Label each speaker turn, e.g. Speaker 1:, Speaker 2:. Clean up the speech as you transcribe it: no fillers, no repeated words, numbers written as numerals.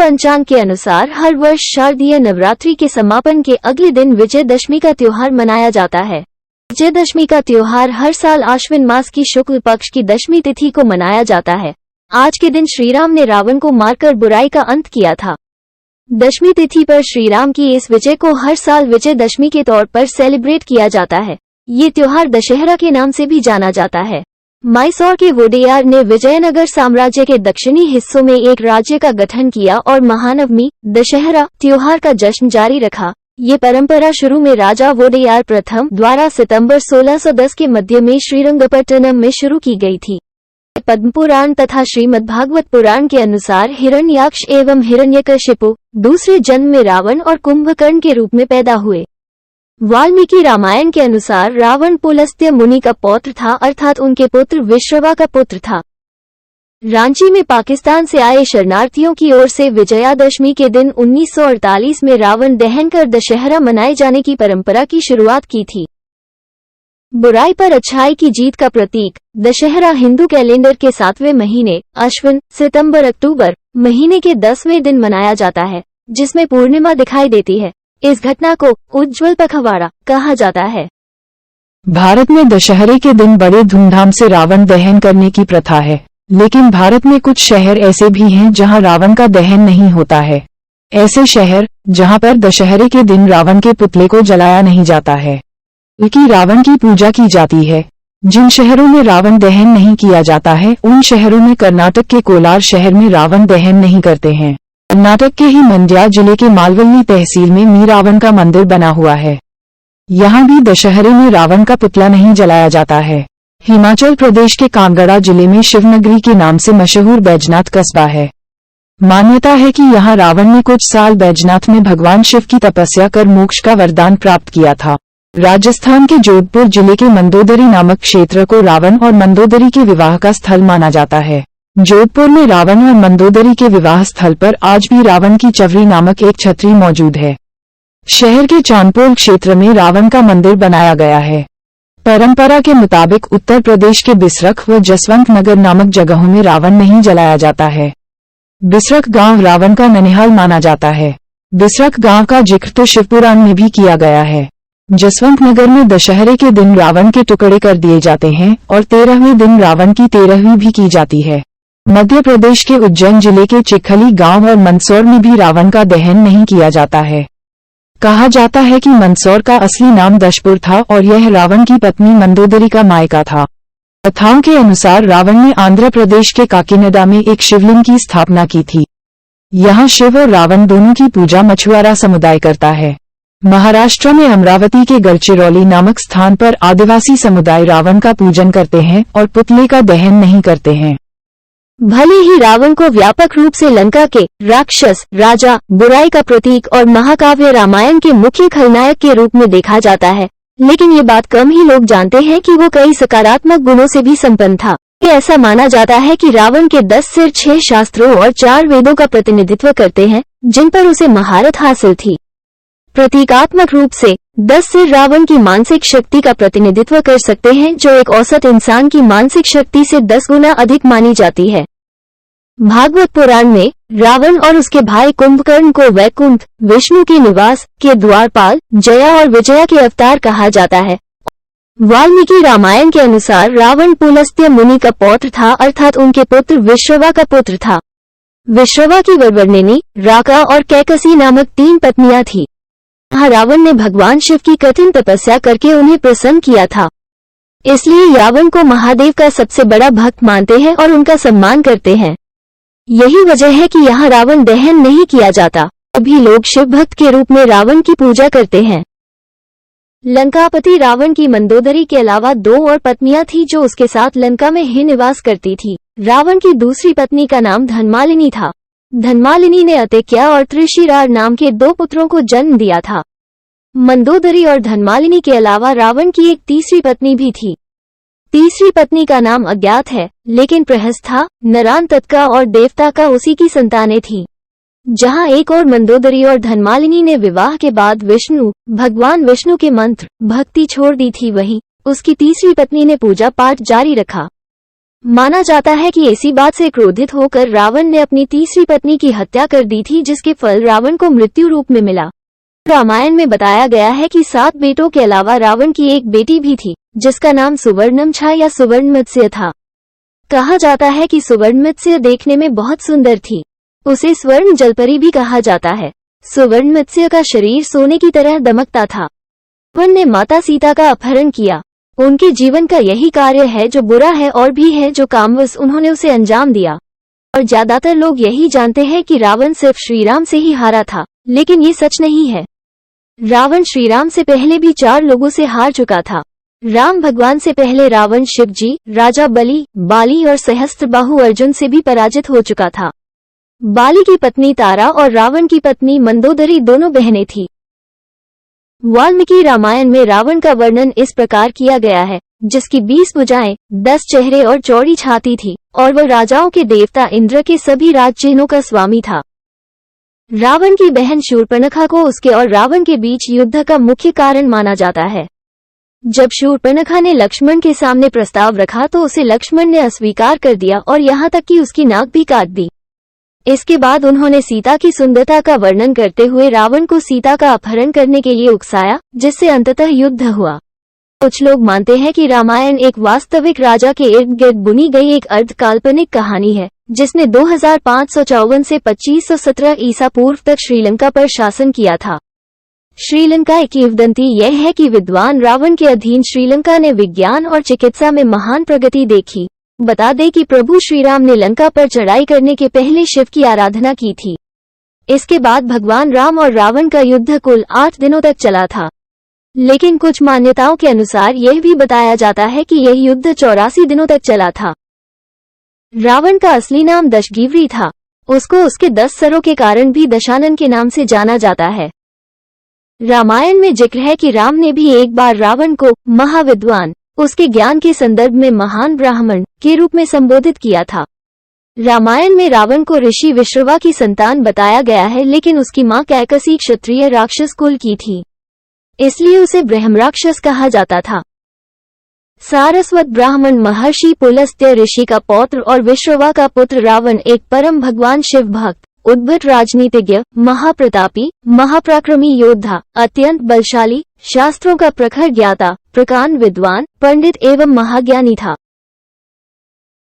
Speaker 1: पंचांग के अनुसार हर वर्ष शारदीय नवरात्रि के समापन के अगले दिन विजयदशमी का त्योहार मनाया जाता है। विजयदशमी का त्योहार हर साल आश्विन मास की शुक्ल पक्ष की दशमी तिथि को मनाया जाता है। आज के दिन श्रीराम ने रावण को मारकर बुराई का अंत किया था। दशमी तिथि पर श्रीराम की इस विजय को हर साल विजयदशमी के तौर पर सेलिब्रेट किया जाता है। ये त्योहार दशहरा के नाम से भी जाना जाता है। मैसूर के वोडेयार ने विजयनगर साम्राज्य के दक्षिणी हिस्सों में एक राज्य का गठन किया और महानवमी दशहरा त्योहार का जश्न जारी रखा। ये परंपरा शुरू में राजा वोडेयार प्रथम द्वारा सितंबर 1610 के मध्य में श्रीरंगपट्टनम में शुरू की गई थी। पद्म पुराण तथा श्रीमद्भागवत पुराण के अनुसार हिरण्याक्ष एवं हिरण्यकशिपु दूसरे जन्म में रावण और कुंभकर्ण के रूप में पैदा हुए। वाल्मीकि रामायण के अनुसार रावण पुलस्त्य मुनि का पौत्र था, अर्थात उनके पुत्र विश्रवा का पुत्र था। रांची में पाकिस्तान से आए शरणार्थियों की ओर से विजयादशमी के दिन 1948 में रावण दहन कर दशहरा मनाए जाने की परंपरा की शुरुआत की थी। बुराई पर अच्छाई की जीत का प्रतीक दशहरा हिंदू कैलेंडर के 7वें महीने अश्विन सितंबर अक्टूबर महीने के 10वें दिन मनाया जाता है, जिसमें पूर्णिमा दिखाई देती है। इस घटना को उज्ज्वल पखवाड़ा कहा जाता है।
Speaker 2: भारत में दशहरे के दिन बड़े धूमधाम से रावण दहन करने की प्रथा है, लेकिन भारत में कुछ शहर ऐसे भी हैं जहां रावण का दहन नहीं होता है। ऐसे शहर जहां पर दशहरे के दिन रावण के पुतले को जलाया नहीं जाता है, बल्कि रावण की पूजा की जाती है। जिन शहरों में रावण दहन नहीं किया जाता है, उन शहरों में कर्नाटक के कोलार शहर में रावण दहन नहीं करते हैं। कर्नाटक के ही मंड्या जिले के मालवल्ली तहसील में मीरावन का मंदिर बना हुआ है। यहाँ भी दशहरे में रावण का पुतला नहीं जलाया जाता है। हिमाचल प्रदेश के कांगड़ा जिले में शिवनगरी के नाम से मशहूर बैजनाथ कस्बा है। मान्यता है कि यहाँ रावण ने कुछ साल बैजनाथ में भगवान शिव की तपस्या कर मोक्ष का वरदान प्राप्त किया था। राजस्थान के जोधपुर जिले के मंदोदरी नामक क्षेत्र को रावण और मंदोदरी के विवाह का स्थल माना जाता है। जोधपुर में रावण और मंदोदरी के विवाह स्थल पर आज भी रावण की चवरी नामक एक छतरी मौजूद है। शहर के चांदपोल क्षेत्र में रावण का मंदिर बनाया गया है। परंपरा के मुताबिक उत्तर प्रदेश के बिसरख व जसवंत नगर नामक जगहों में रावण नहीं जलाया जाता है। बिसरख गांव रावण का ननिहाल माना जाता है। बिसरख गांव का जिक्र तो शिवपुराण में भी किया गया है। जसवंत नगर में दशहरे के दिन रावण के टुकड़े कर दिए जाते हैं और 13वें दिन रावण की 13वीं भी की जाती है। मध्य प्रदेश के उज्जैन जिले के चिखली गांव और मंदसौर में भी रावण का दहन नहीं किया जाता है। कहा जाता है कि मंदसौर का असली नाम दशपुर था और यह रावण की पत्नी मंदोदरी का मायका था। कथाओं के अनुसार रावण ने आंध्र प्रदेश के काकीनडा में एक शिवलिंग की स्थापना की थी। यहाँ शिव और रावण दोनों की पूजा मछुआरा समुदाय करता है। महाराष्ट्र में अमरावती के गढ़चिरौली नामक स्थान पर आदिवासी समुदाय रावण का पूजन करते हैं और पुतले का दहन नहीं करते हैं।
Speaker 1: भले ही रावण को व्यापक रूप से लंका के राक्षस राजा बुराई का प्रतीक और महाकाव्य रामायण के मुख्य खलनायक के रूप में देखा जाता है, लेकिन ये बात कम ही लोग जानते हैं कि वो कई सकारात्मक गुणों से भी संपन्न था। ऐसा माना जाता है कि रावण के 10 सिर 6 शास्त्रों और 4 वेदों का प्रतिनिधित्व करते हैं, जिन पर उसे महारत हासिल थी। प्रतीकात्मक रूप से 10 सिर रावण की मानसिक शक्ति का प्रतिनिधित्व कर सकते हैं, जो एक औसत इंसान की मानसिक शक्ति से 10 गुना अधिक मानी जाती है। भागवत पुराण में रावण और उसके भाई कुंभकर्ण को वैकुंठ विष्णु के निवास के द्वारपाल जया और विजया के अवतार कहा जाता है। वाल्मीकि रामायण के अनुसार रावण पुलस्त्य मुनि का पौत्र था, अर्थात उनके पुत्र विश्रवा का पुत्र था। विश्रवा की वरवर्णिनी राका और कैकसी नामक 3 पत्नियां थीं। रावण ने भगवान शिव की कठिन तपस्या करके उन्हें प्रसन्न किया था, इसलिए रावण को महादेव का सबसे बड़ा भक्त मानते हैं और उनका सम्मान करते हैं। यही वजह है कि यहाँ रावण दहन नहीं किया जाता। अभी लोग शिव भक्त के रूप में रावण की पूजा करते हैं। लंकापति रावण की मंदोदरी के अलावा 2 और पत्नियां थी जो उसके साथ लंका में ही निवास करती थी। रावण की दूसरी पत्नी का नाम धनमालिनी था। धनमालिनी ने अतेक्या और त्रिशिरार नाम के 2 पुत्रों को जन्म दिया था। मंदोदरी और धनमालिनी के अलावा रावण की एक तीसरी पत्नी भी थी। तीसरी पत्नी का नाम अज्ञात है, लेकिन प्रहस्था, नरांतका और देवताका उसी की संतानें थीं। जहां एक और मंदोदरी और धनमालिनी ने विवाह के बाद भगवान विष्णु के मंत्र भक्ति छोड़ दी थी, वहीं उसकी तीसरी पत्नी ने पूजा पाठ जारी रखा। माना जाता है कि इसी बात से क्रोधित होकर रावण ने अपनी तीसरी पत्नी की हत्या कर दी थी, जिसके फल रावण को मृत्यु रूप में मिला। रामायण में बताया गया है कि 7 बेटों के अलावा रावण की एक बेटी भी थी, जिसका नाम सुवर्णमछा या सुवर्णमत्स्य था। कहा जाता है कि सुवर्णमत्स्य देखने में बहुत सुंदर थी। उसे स्वर्ण जलपरी भी कहा जाता है। सुवर्णमत्स्य का शरीर सोने की तरह दमकता था। रावण ने माता सीता का अपहरण किया। उनके जीवन का यही कार्य है जो बुरा है और भी है जो कामवश उन्होंने उसे अंजाम दिया। और ज्यादातर लोग यही जानते हैं कि रावण सिर्फ श्रीराम से ही हारा था, लेकिन ये सच नहीं है। रावण श्रीराम से पहले भी 4 लोगों से हार चुका था। राम भगवान से पहले रावण शिव जी, राजा बलि, बाली और सहस्त्रबाहु अर्जुन से भी पराजित हो चुका था। बाली की पत्नी तारा और रावण की पत्नी मंदोदरी दोनों बहनें थीं। वाल्मीकि रामायण में रावण का वर्णन इस प्रकार किया गया है, जिसकी 20 भुजाएं, 10 चेहरे और चौड़ी छाती थी, और वह राजाओं के देवता इंद्र के सभी राज्यचिन्हों का स्वामी था। रावण की बहन शूर्पणखा को उसके और रावण के बीच युद्ध का मुख्य कारण माना जाता है। जब शूर्पणखा ने लक्ष्मण के सामने प्रस्ताव रखा तो उसे लक्ष्मण ने अस्वीकार कर दिया और यहाँ तक कि उसकी नाक भी काट दी। इसके बाद उन्होंने सीता की सुंदरता का वर्णन करते हुए रावण को सीता का अपहरण करने के लिए उकसाया, जिससे अंततः युद्ध हुआ। कुछ लोग मानते हैं कि रामायण एक वास्तविक राजा के इर्द गिर्द बुनी गई एक अर्ध काल्पनिक कहानी है, जिसने 2554 से 2517 ईसा पूर्व तक श्रीलंका पर शासन किया था। श्रीलंका की किंवदंती यह है कि विद्वान रावण के अधीन श्रीलंका ने विज्ञान और चिकित्सा में महान प्रगति देखी। बता दें कि प्रभु श्रीराम ने लंका पर चढ़ाई करने के पहले शिव की आराधना की थी। इसके बाद भगवान राम और रावण का युद्ध कुल 8 दिनों तक चला था। लेकिन कुछ मान्यताओं के अनुसार यह भी बताया जाता है कि यह युद्ध 84 दिनों तक चला था। रावण का असली नाम दशग्रीव था। उसको उसके 10 सरों के कारण भी दशानन के नाम से जाना जाता है। रामायण में जिक्र है कि राम ने भी एक बार रावण को महाविद्वान, उसके ज्ञान के संदर्भ में महान ब्राह्मण के रूप में संबोधित किया था। रामायण में रावण को ऋषि विश्रवा की संतान बताया गया है, लेकिन उसकी मां कैकसी क्षत्रिय राक्षस कुल की थी, इसलिए उसे ब्रह्मराक्षस कहा जाता था। सारस्वत ब्राह्मण महर्षि पुलस्त्य ऋषि का पौत्र और विश्रवा का पुत्र रावण एक परम भगवान शिव भक्त, उद्भट राजनीतिज्ञ, महाप्रतापी, महापराक्रमी योद्धा, अत्यंत बलशाली, शास्त्रों का प्रखर ज्ञाता, प्रकांड विद्वान, पंडित एवं महाज्ञानी था।